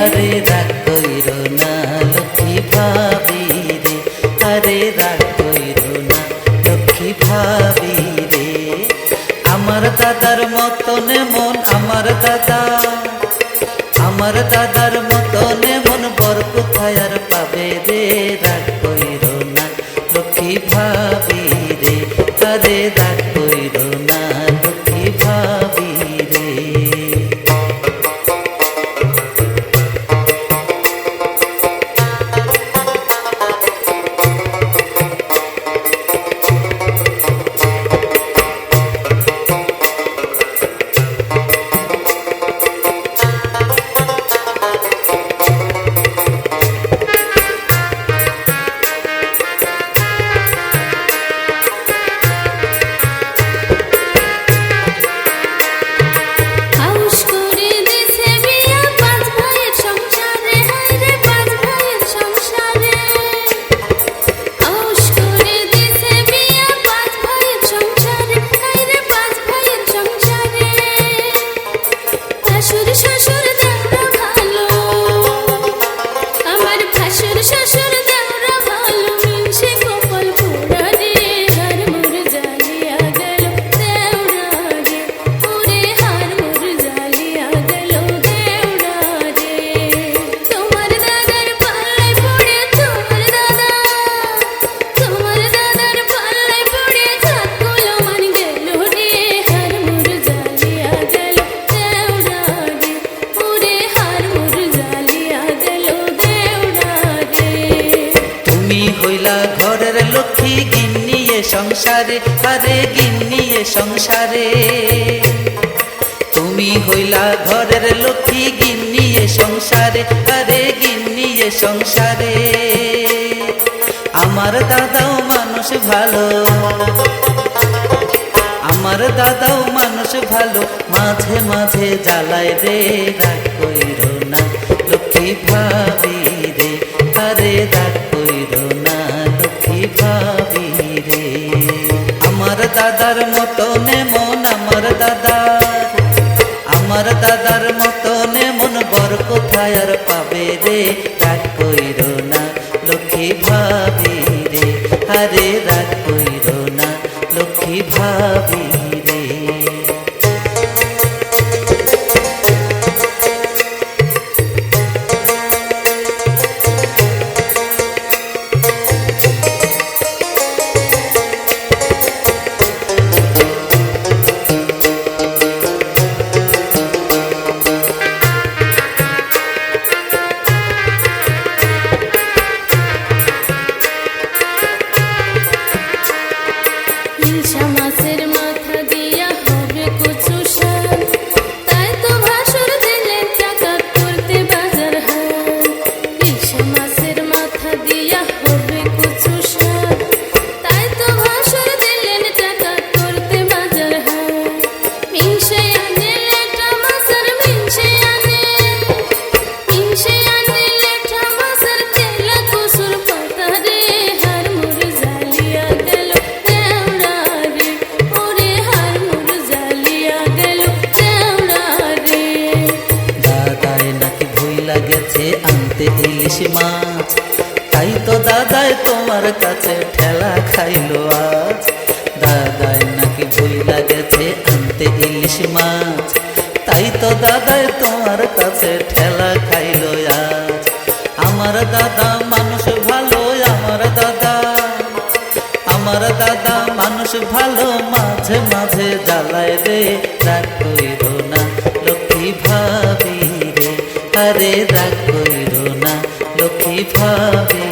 আরে রাগ কইরো না লক্ষ্মী ভাবি রে, আরে রাগ কইরো না লক্ষ্মী ভাবি রে। আমার দাদার মতন মন আমার দাদা, আমার দাদার মতন মন বর কোথায় আর পাবে রে। রাগ কইরো না লক্ষ্মী ভাবি রে, আরে রাগ কইরো না লক্ষ্মী ভাবি রে। ঘরের লক্ষ্মী গিন্নিয়ে সংসারে, আরে গিন্নিয়ে সংসারে। তুমি হইলা ঘরের লক্ষ্মী গিন্নিয়ে সংসারে, আরে গিন্নিয়ে সংসারে। আমার দাদাও মানুষ ভালো, আমার দাদাও মানুষ ভালো, মাঝে মাঝে জ্বালায় রে। রাগ কইরো না লক্ষ্মী ভাবি রে, আরে রাগ কইরো না লক্ষ্মী ভাবি রে। আমার দাদার মতন মন আমার দাদার, আমার দাদার মতন মন বর কোথায় আর পাবে রে। রাগ কইরো না লক্ষ্মী ভাবি রে, আরে রাগ কইরো না লক্ষ্মী ভাবি রে। আনতে ইলিশ মাছ, তাই তো দাদাই তোমার কাছে ঠেলা খাইলো আজ। দাদাই নাকি ভুইলা গেছে আনতে ইলিশ মাছ, তাই তো দাদাই তোমার কাছে ঠেলা খাইলো আজ। আমার দাদা মানুষ ভালো, আমার দাদা, আমার দাদা মানুষ ভালো, মাঝে মাঝে জ্বালায় রে। রাগ কইরো না লক্ষ্মী ভাবি রে, আরে রাগ কইরো না লক্ষ্মী ভাবি